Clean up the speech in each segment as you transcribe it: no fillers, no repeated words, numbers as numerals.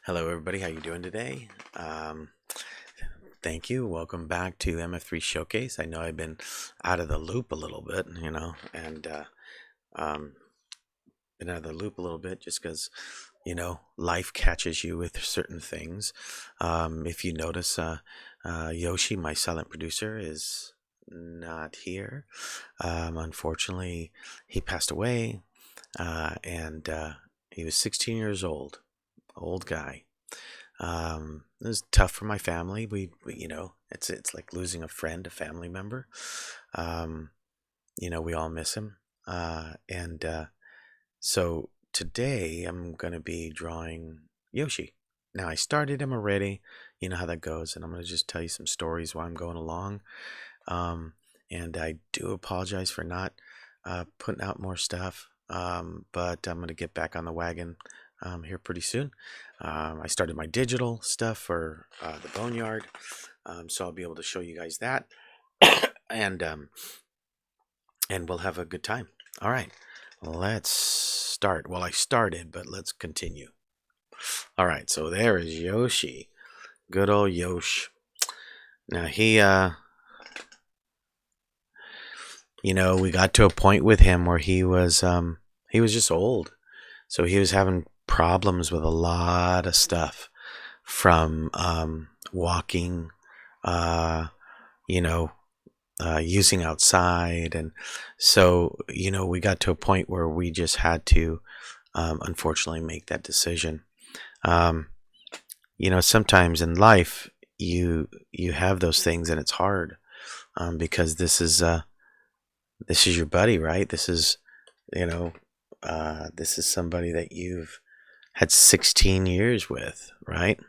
Hello, everybody. How you doing today? Thank you. Welcome back to MF3 Showcase. I know I've been out of the loop a little bit, and um, been out of the loop a little bit just because, life catches you with certain things. If you notice, Yoshi, my silent producer, is not here. Unfortunately, he passed away, and he was 16 years old guy. It was tough for my family. It's like losing a friend, a family member. Um, we all miss him. And so today I'm gonna be drawing Yoshi. Now I started him already. You know how that goes, and I'm gonna just tell you some stories while I'm going along. Um, and I do apologize for not putting out more stuff. But I'm gonna get back on the wagon here pretty soon. I started my digital stuff for the Boneyard, so I'll be able to show you guys that, and we'll have a good time. All right, let's start. Well, I started, but let's continue. All right, so there is Yoshi, good old Yosh. Now we got to a point with him where he was just old, so he was having problems with a lot of stuff from walking, uh, you know, using outside. And so, we got to a point where we just had to, unfortunately, make that decision. Um, sometimes in life, you have those things and it's hard because this is your buddy, right? You know, this is somebody that you've had 16 years with, right?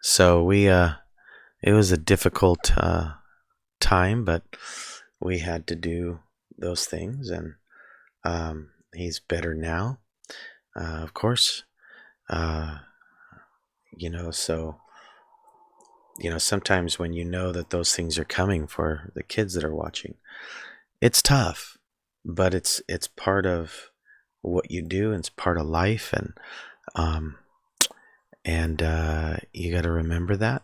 So it was a difficult time, but we had to do those things, and he's better now, of course. Uh, so sometimes when you know that those things are coming for the kids that are watching, it's tough, but it's part of what you do, and it's part of life, um, and you got to remember that,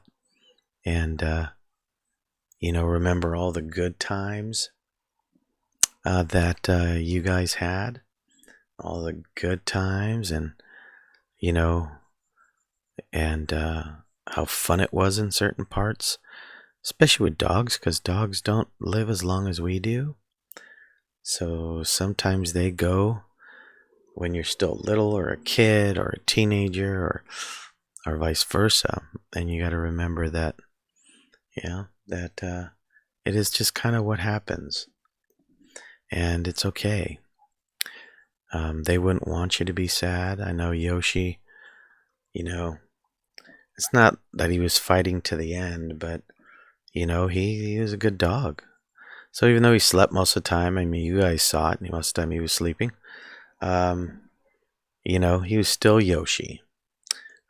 and remember all the good times that you guys had, all the good times, and you know, and how fun it was in certain parts, especially with dogs, because dogs don't live as long as we do. So sometimes they go when you're still little, or a kid, or a teenager, or vice versa, and you got to remember that, it is just kind of what happens, and it's okay. They wouldn't want you to be sad. I know Yoshi, you know, it's not that he was fighting to the end, but, he was a good dog. So even though he slept most of the time, I mean, you guys saw it, and most of the time he was sleeping, um, he was still Yoshi.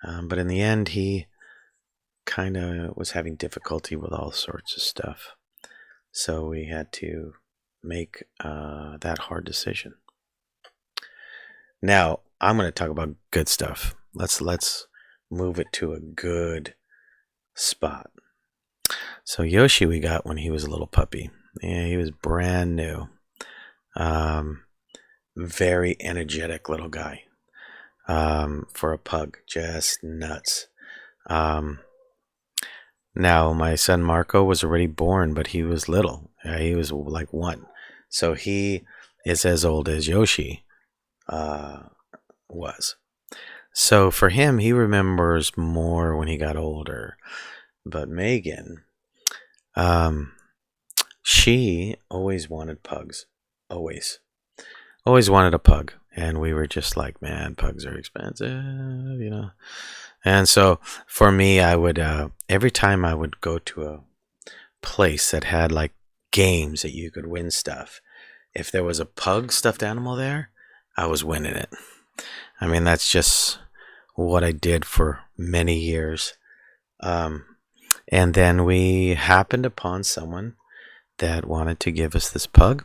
But in the end, he kind of was having difficulty with all sorts of stuff. So we had to make that hard decision. Now I'm going to talk about good stuff. Let's move it to a good spot. So Yoshi, we got when he was a little puppy. Yeah, he was brand new. Very energetic little guy. For a pug, just nuts. Now my son Marco was already born, but he was little. He was like 1, so he is as old as Yoshi was. So for him, he remembers more when he got older. But Megan, um, she always wanted pugs. Always wanted a pug. And we were just like, man, pugs are expensive. And so for me, I would, every time I would go to a place that had like games that you could win stuff, if there was a pug stuffed animal there, I was winning it. I mean, that's just what I did for many years. Um, and then we happened upon someone that wanted to give us this pug.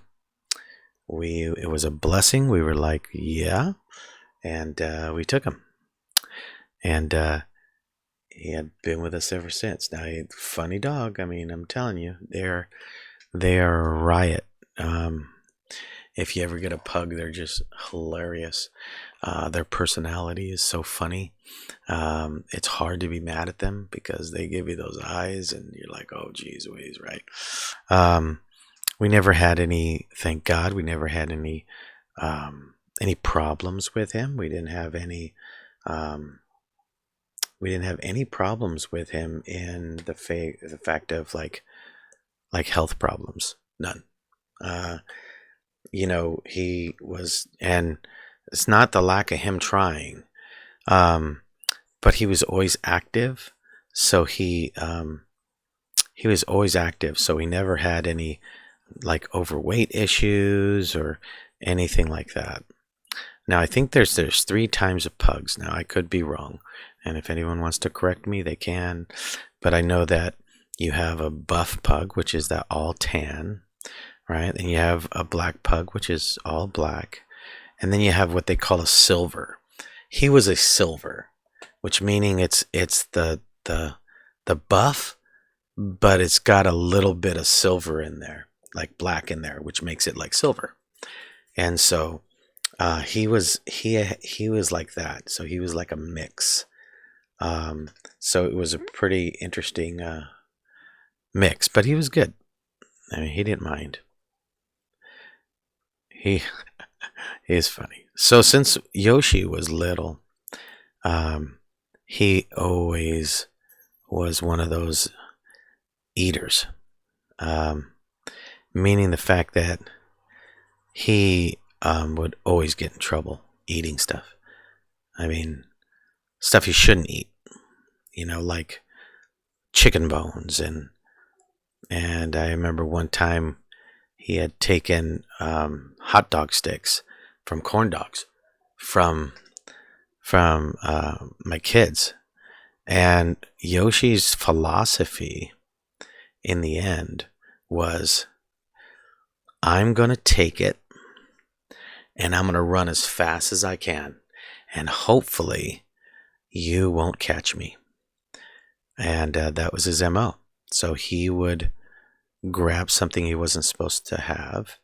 It was a blessing. We were like, yeah, and we took him. and he had been with us ever since. Now, funny dog. I mean, I'm telling you, they are a riot. Um, if you ever get a pug, they're just hilarious. Their personality is so funny. It's hard to be mad at them because they give you those eyes, and you're like, "Oh, geez, Louise," right? Um, we never had any. Thank God, we never had any problems with him. Um, we didn't have any problems with him in the fact of like health problems. None. Uh, he was, and it's not the lack of him trying, um, but he was always active. So he was always active. So he never had any like overweight issues or anything like that. Now I think there's three types of pugs. Now I could be wrong, and if anyone wants to correct me, they can. But I know that you have a buff pug, which is that all tan, right? And you have a black pug, which is all black, and then you have what they call a silver. He was a silver, which meaning it's the buff, but it's got a little bit of silver in there, like black in there, which makes it like silver. And so he was like that. So he was like a mix. So it was a pretty interesting mix, but he was good. I mean, he didn't mind. He he is funny. So since Yoshi was little, um, he always was one of those eaters, um, meaning the fact that he would always get in trouble eating stuff. I mean, stuff he shouldn't eat, like chicken bones and I remember one time he had taken hot dog sticks from corn dogs from my kids, and Yoshi's philosophy in the end was, I'm gonna take it and I'm gonna run as fast as I can, and hopefully you won't catch me. And that was his MO. So he would grab something he wasn't supposed to have,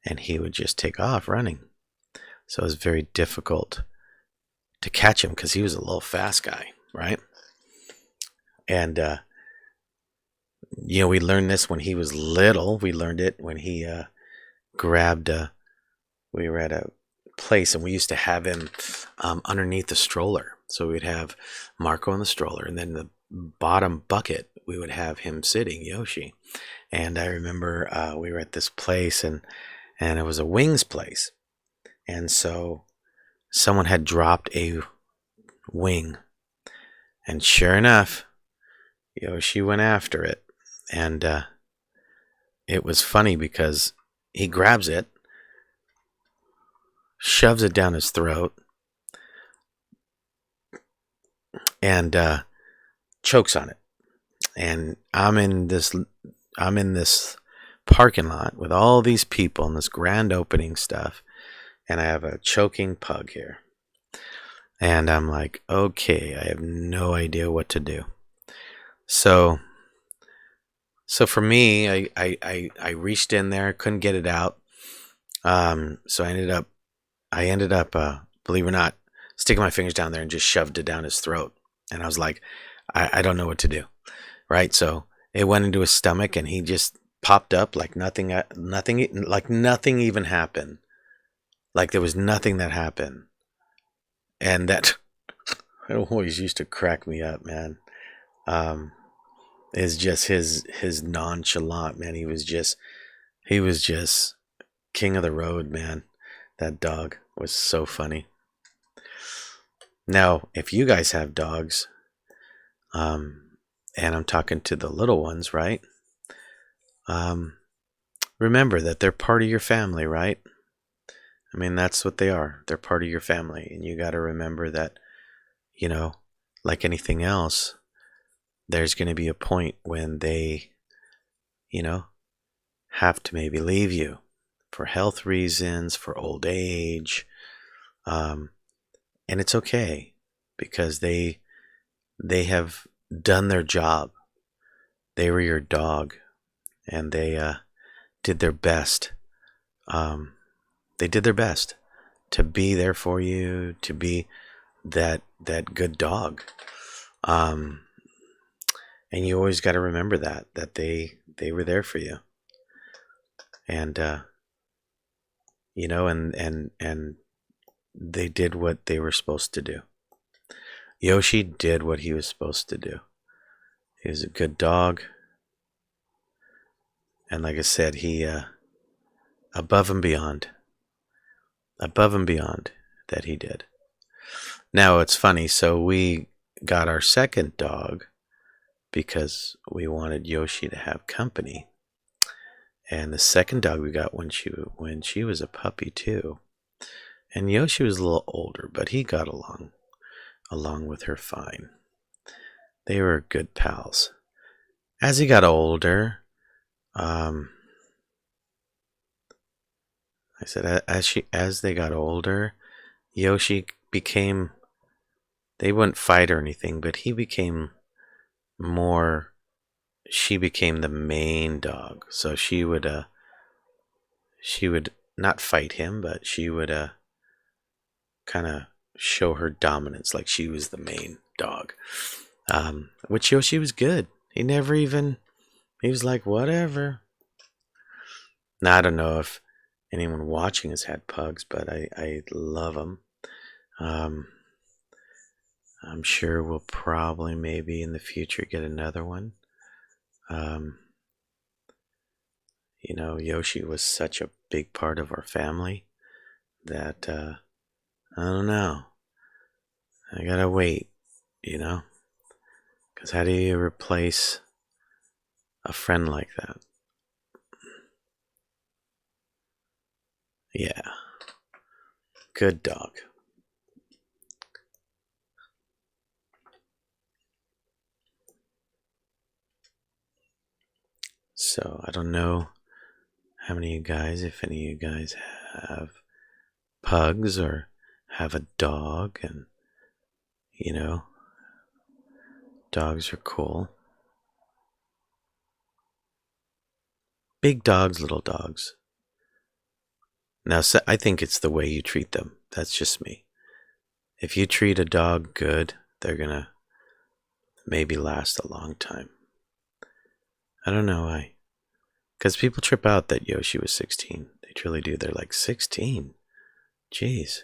and he would just take off running. So it was very difficult to catch him because he was a little fast guy, right? And we learned this when he was little. We learned it when he grabbed. We were at a place, and we used to have him underneath the stroller. So we'd have Marco in the stroller, and then the bottom bucket we would have him sitting, Yoshi. And I remember we were at this place, and it was a wings place, and so someone had dropped a wing, and sure enough, Yoshi went after it, and it was funny because he grabs it, shoves it down his throat, and chokes on it. And I'm in this parking lot with all these people and this grand opening stuff, and I have a choking pug here. And I'm like, okay, I have no idea what to do. So for me, I reached in there, couldn't get it out. So I ended up, believe it or not, sticking my fingers down there and just shoved it down his throat. And I was like, I don't know what to do, right? So it went into his stomach, and he just popped up like nothing even happened. Like there was nothing that happened. And that it always used to crack me up, man. Is just his nonchalant, man. He was just king of the road, man. That dog was so funny. Now, if you guys have dogs, and I'm talking to the little ones, right? Remember that they're part of your family, right? I mean, that's what they are. They're part of your family, and you got to remember that, like anything else, there's going to be a point when they, have to maybe leave you for health reasons, for old age, and it's okay because they have done their job. They were your dog, and they did their best. Um, they did their best to be there for you, to be that good dog. Um, and you always got to remember that they were there for you, and and they did what they were supposed to do. Yoshi did what he was supposed to do. He was a good dog, and like I said, he above and beyond, above and beyond that he did. Now it's funny. So we got our second dog because we wanted Yoshi to have company. And the second dog we got when she was a puppy too. And Yoshi was a little older, but he got along with her fine. They were good pals. As he got older, I said as they got older, Yoshi became, they wouldn't fight or anything, but he became more, she became the main dog. So she would not fight him, but she would kind of show her dominance, like she was the main dog. Which Yoshi was good. He never even, he was like, whatever. Now, I don't know if anyone watching has had pugs, but I love them. I'm sure we'll probably maybe in the future get another one. Yoshi was such a big part of our family that I don't know. I gotta wait, because how do you replace a friend like that? Yeah, good dog. So I don't know how many of you guys, if any of you guys have pugs or have a dog, and dogs are cool. Big dogs, little dogs. Now, I think it's the way you treat them. That's just me. If you treat a dog good, they're gonna maybe last a long time. I don't know why. Because people trip out that Yoshi was 16. They truly do. They're like, 16? Jeez.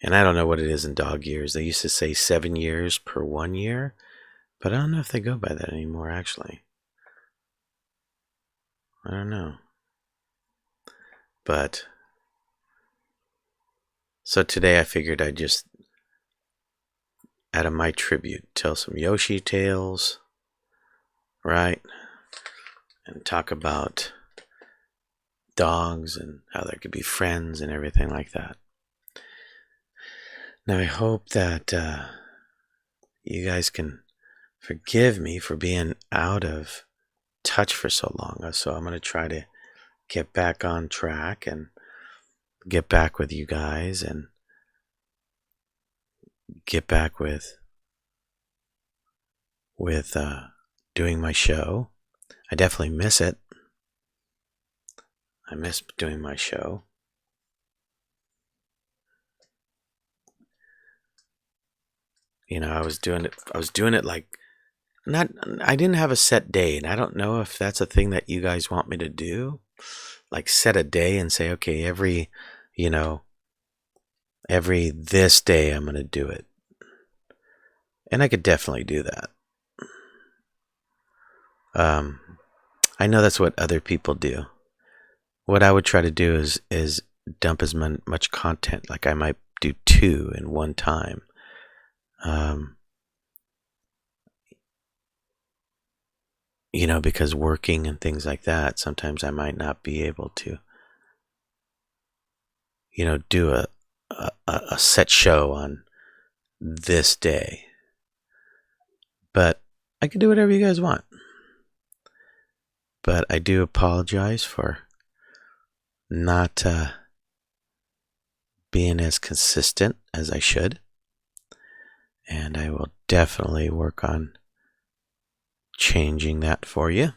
And I don't know what it is in dog years. They used to say 7 years per 1 year, but I don't know if they go by that anymore, actually. I don't know. But, so today I figured I'd just, out of my tribute, tell some Yoshi tales, right? And talk about dogs and how there could be friends and everything like that. Now, I hope that you guys can forgive me for being out of touch for so long. So I'm going to try to get back on track and get back with you guys and get back with doing my show. I definitely miss it. I miss doing my show. I was doing it like, not, I didn't have a set day, and I don't know if that's a thing that you guys want me to do. Like, set a day and say, okay, every this day I'm going to do it. And I could definitely do that. I know that's what other people do. What I would try to do is dump as much content. Like, I might do 2 in one time. Because working and things like that, sometimes I might not be able to, do a set show on this day. But I can do whatever you guys want. But I do apologize for not being as consistent as I should. And I will definitely work on changing that for you.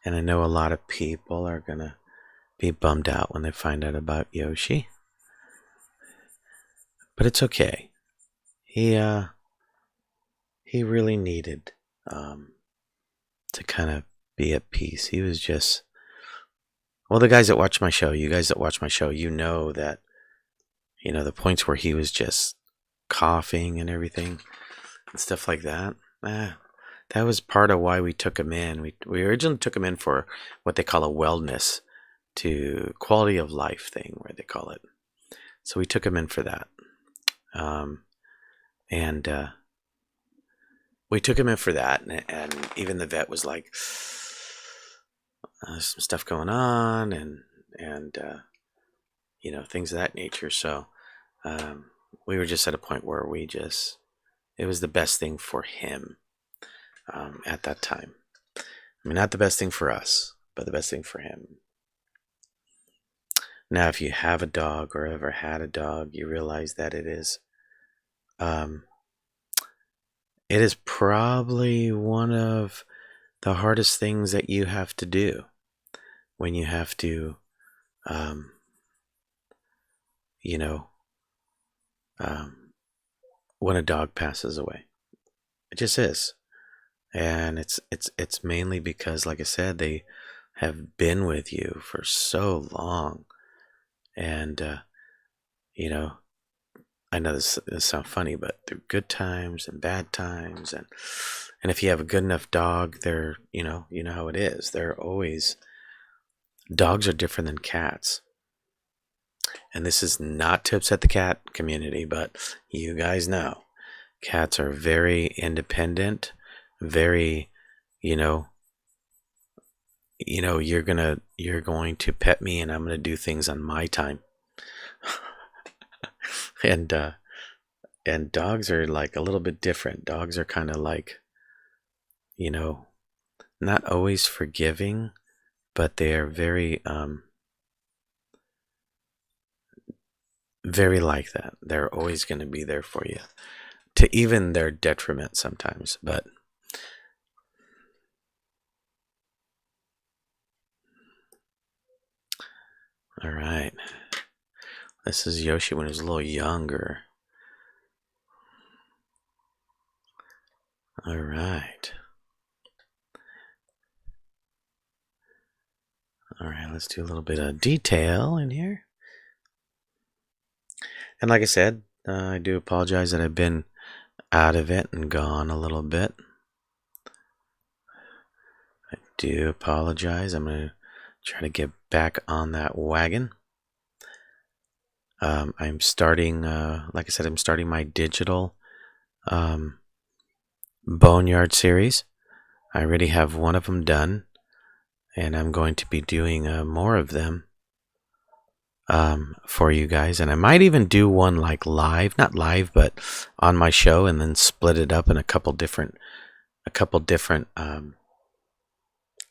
And I know a lot of people are gonna be bummed out when they find out about Yoshi, but it's okay. He really needed to kind of be at peace. He was just, well, the guys that watch my show, you guys that watch my show, you know that, the points where he was just coughing and everything and stuff like that. That was part of why we took him in. We originally took him in for what they call a wellness to quality of life thing, where they call it. So we took him in for that. And we took him in for that. And even the vet was like, some stuff going on and things of that nature. So we were just at a point where it was the best thing for him at that time. I mean, not the best thing for us, but the best thing for him. Now, if you have a dog or ever had a dog, you realize that it is probably one of the hardest things that you have to do when you have to, when a dog passes away. It just is. And it's mainly because, like I said, they have been with you for so long. And, I know this sounds funny, but through good times and bad times. And if you have a good enough dog, they're, you know how it is. Dogs are different than cats. And this is not to upset the cat community, but you guys know cats are very independent, very, you're going to pet me and I'm going to do things on my time. And dogs are like a little bit different. Dogs are kind of like, not always forgiving, but they are very, very like that. They're always going to be there for you, to even their detriment sometimes. But all right, this is Yoshi when he was a little younger. All right. All right, let's do a little bit of detail in here. And like I said, I do apologize that I've been out of it and gone a little bit. I do apologize. I'm going to try to get back on that wagon. I'm starting, like I said, I'm starting my digital Boneyard series. I already have one of them done, and I'm going to be doing more of them for you guys. And I might even do one like live, not live, but on my show, and then split it up in a couple different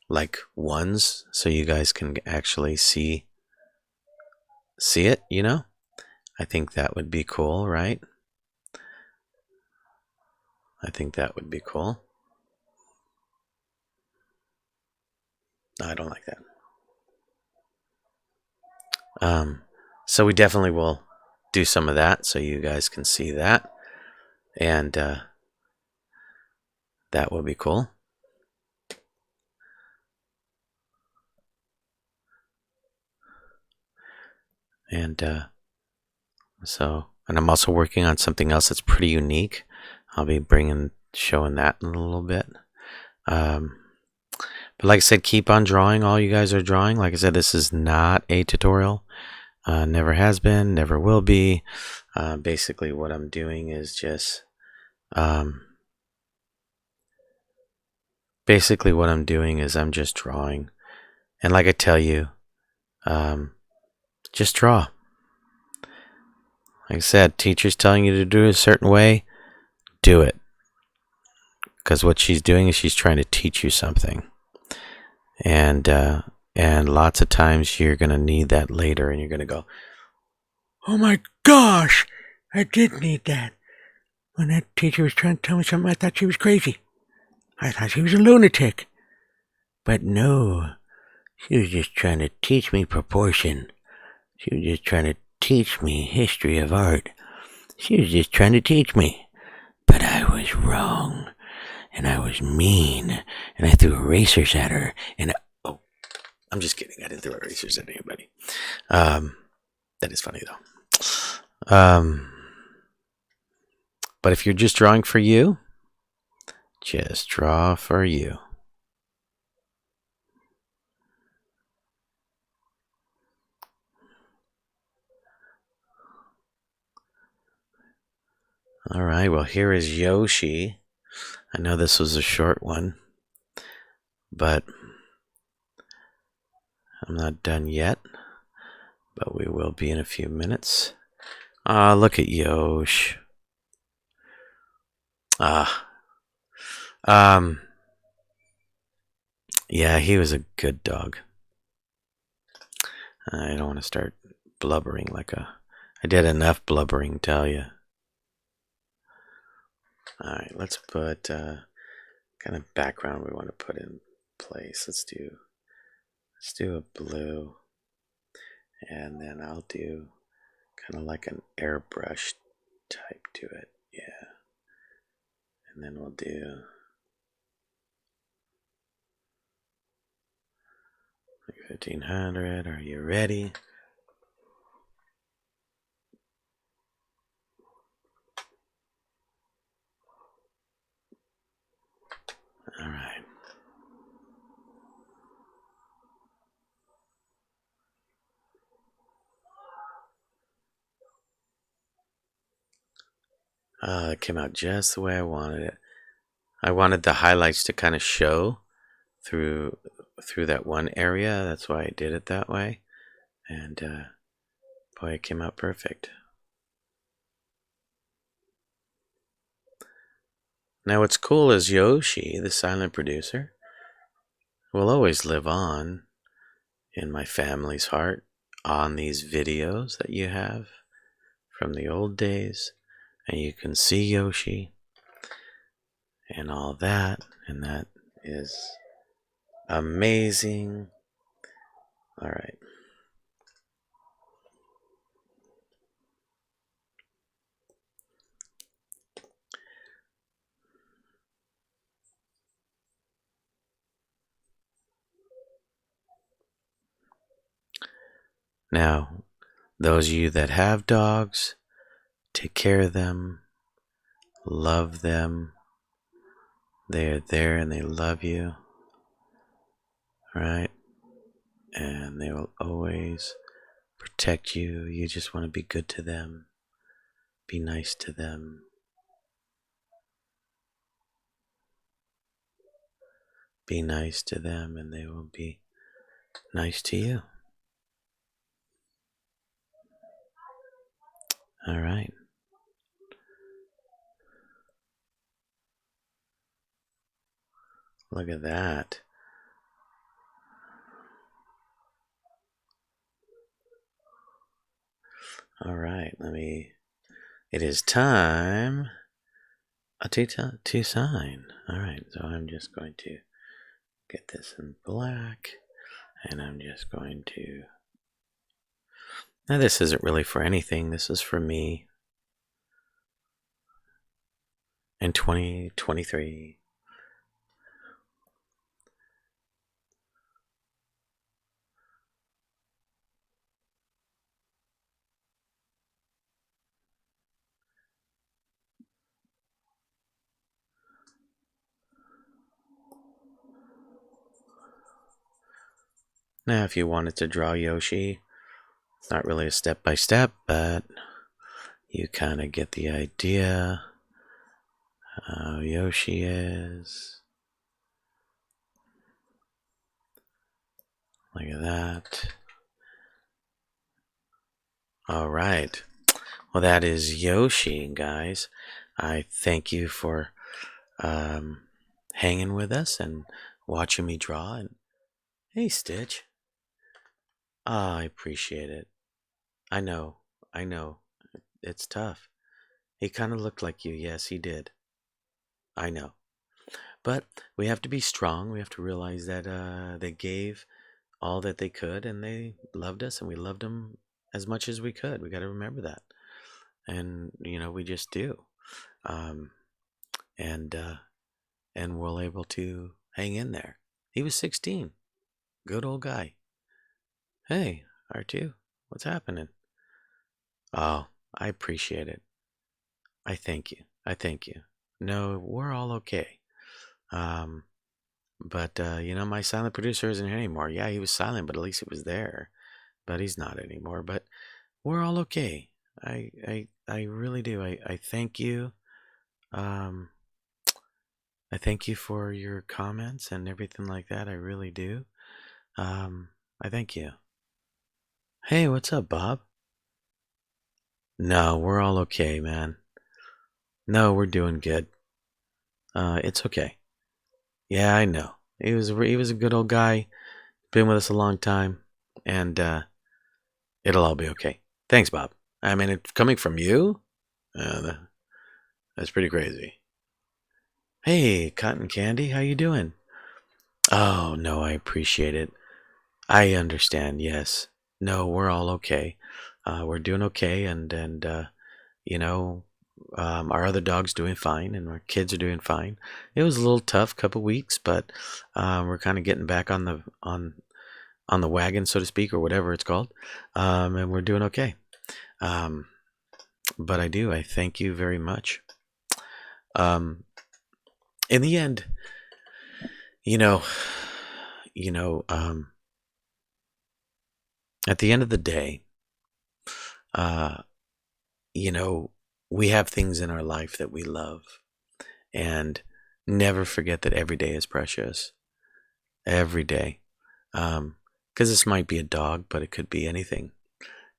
like ones, so you guys can actually see it. I think that would be cool, right? I think that would be cool. No, I don't like that. So we definitely will do some of that so you guys can see that. And that will be cool. And and I'm also working on something else that's pretty unique. I'll be showing that in a little bit. But like I said, keep on drawing. All you guys are drawing. Like I said, this is not a tutorial. Never has been, never will be. Basically, what I'm doing is just... basically, what I'm doing is I'm just drawing. And like I tell you, just draw. Like I said, teacher's telling you to do it a certain way, do it. Because what she's doing is she's trying to teach you something. and lots of times you're gonna need that later, and you're gonna go, "Oh my gosh, I did need that." When that teacher was trying to tell me something, I thought she was crazy. I thought she was a lunatic. But no, she was just trying to teach me proportion. She was just trying to teach me history of art. She was just trying to teach me. But I was wrong. And I was mean. And I threw erasers at her. And oh, I'm just kidding. I didn't throw erasers at anybody. That is funny though. But if you're just drawing for you, just draw for you. All right, well, here is Yoshi. I know this was a short one, but I'm not done yet. But we will be in a few minutes. Ah, look at Yosh. Yeah, he was a good dog. I don't want to start blubbering I did enough blubbering, tell you. All right, let's put kind of background we want to put in place. Let's do a blue, and then I'll do kind of like an airbrush type to it. Yeah, and then we'll do 1500. Are you ready? All right. It came out just the way I wanted it. I wanted the highlights to kind of show through that one area. That's why I did it that way. And boy, it came out perfect. Now what's cool is Yoshi, the silent producer, will always live on in my family's heart on these videos that you have from the old days. And you can see Yoshi and all that, and that is amazing. All right. Now, those of you that have dogs, take care of them, love them. They are there and they love you, right? And they will always protect you. You just want to be good to them, be nice to them. Be nice to them and they will be nice to you. All right. Look at that. All right, it is time to sign. All right, so I'm just going to get this in black, and I'm just going to, now this isn't really for anything, this is for me in 2023. Now, if you wanted to draw Yoshi, it's not really a step-by-step, but you kind of get the idea how Yoshi is. Look at that. All right. Well, that is Yoshi, guys. I thank you for hanging with us and watching me draw. And Hey, Stitch. Ah, I appreciate it. I know. I know. It's tough. He kind of looked like you. Yes, he did. I know. But we have to be strong. We have to realize that they gave all that they could and they loved us and we loved them as much as we could. We got to remember that. And, we just do. Um, and, uh, and we're able to hang in there. He was 16. Good old guy. Hey, R2, what's happening? Oh, I appreciate it. I thank you. I thank you. No, we're all okay. Um, but my silent producer isn't here anymore. Yeah, he was silent, but at least he was there. But he's not anymore. But we're all okay. I really do. I thank you. Um, I thank you for your comments and everything like that. I really do. I thank you. Hey, what's up, Bob? No, we're all okay, man. No, we're doing good. It's okay. Yeah, I know. He was a good old guy. Been with us a long time, and it'll all be okay. Thanks, Bob. I mean, it's coming from you. That's pretty crazy. Hey, Cotton Candy, how you doing? Oh no, I appreciate it. I understand. Yes. No, we're all okay. We're doing okay, and you know, our other dog's doing fine, and our kids are doing fine. It was a little tough, couple weeks, but we're kind of getting back on the wagon, so to speak, or whatever it's called, and we're doing okay. Um, but I thank you very much. Um, in the end, you know, you know, um, at the end of the day, uh, you know, we have things in our life that we love, and never forget that every day is precious. Every day, because this might be a dog, but it could be anything.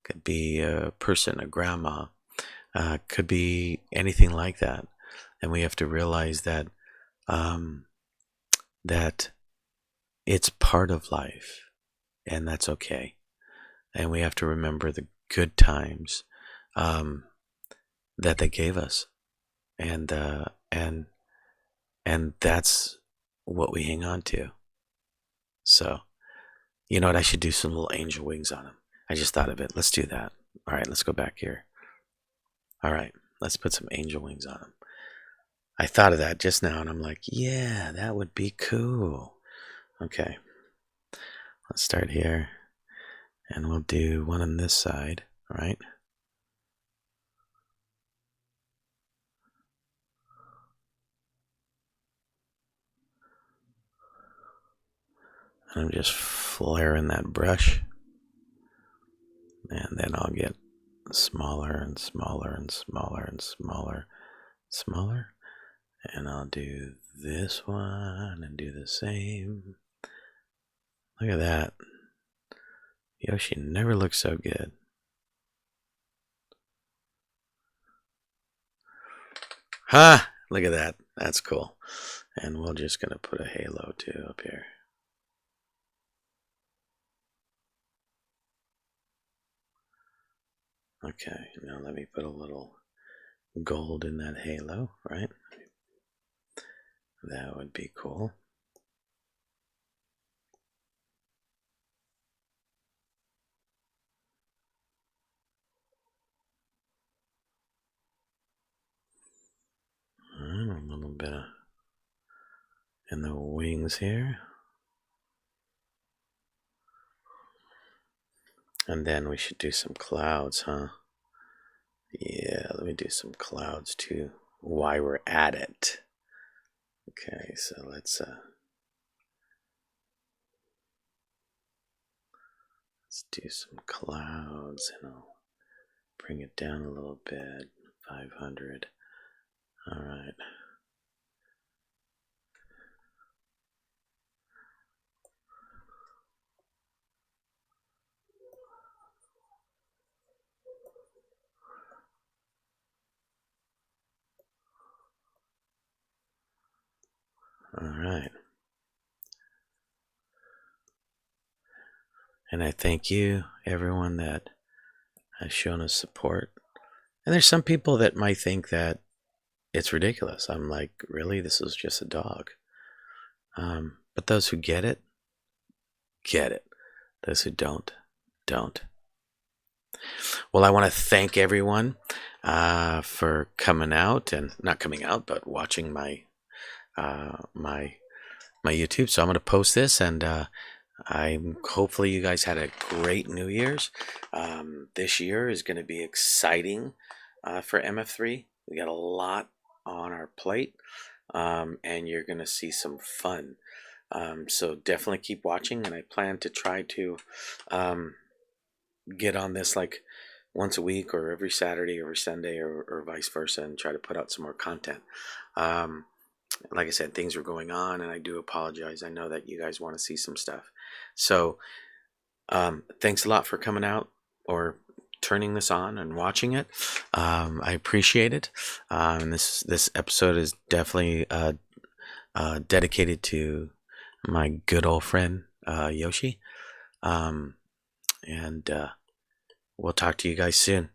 Could be a person, a grandma. Could be anything like that, and we have to realize that um, that it's part of life, and that's okay. And we have to remember the good times um, that they gave us, and and that's what we hang on to. So, you know what? I should do some little angel wings on him. I just thought of it. Let's do that. All right, let's go back here. All right, let's put some angel wings on him. I thought of that just now, and I'm like, yeah, that would be cool. Okay, let's start here, and we'll do one on this side. All right. And I'm just flaring that brush, and then I'll get smaller and smaller and smaller and smaller, smaller. And I'll do this one and do the same. Look at that. Yoshi never looks so good. Ha! Look at that. That's cool. And we're just going to put a halo too up here. Okay, now let me put a little gold in that halo, right? That would be cool. A little bit in the wings here. And then we should do some clouds, huh? Yeah, let me do some clouds too while we're at it. Okay, so let's do some clouds and I'll bring it down a little bit. 500. All right. All right. And I thank you, everyone that has shown us support. And there's some people that might think that it's ridiculous. I'm like, really? This is just a dog. But those who get it, get it. Those who don't, don't. Well, I want to thank everyone for coming out and not coming out, but watching my my YouTube. So I'm going to post this, and I'm hopefully you guys had a great New Year's. This year is going to be exciting for MF3. We got a lot on our plate, and you're going to see some fun. So definitely keep watching, and I plan to try to get on this like once a week or every Saturday or every Sunday or vice versa, and try to put out some more content. Like I said, things are going on, and I do apologize. I know that you guys want to see some stuff. So thanks a lot for coming out or turning this on and watching it. I appreciate it. And this episode is definitely dedicated to my good old friend Yoshi. And we'll talk to you guys soon.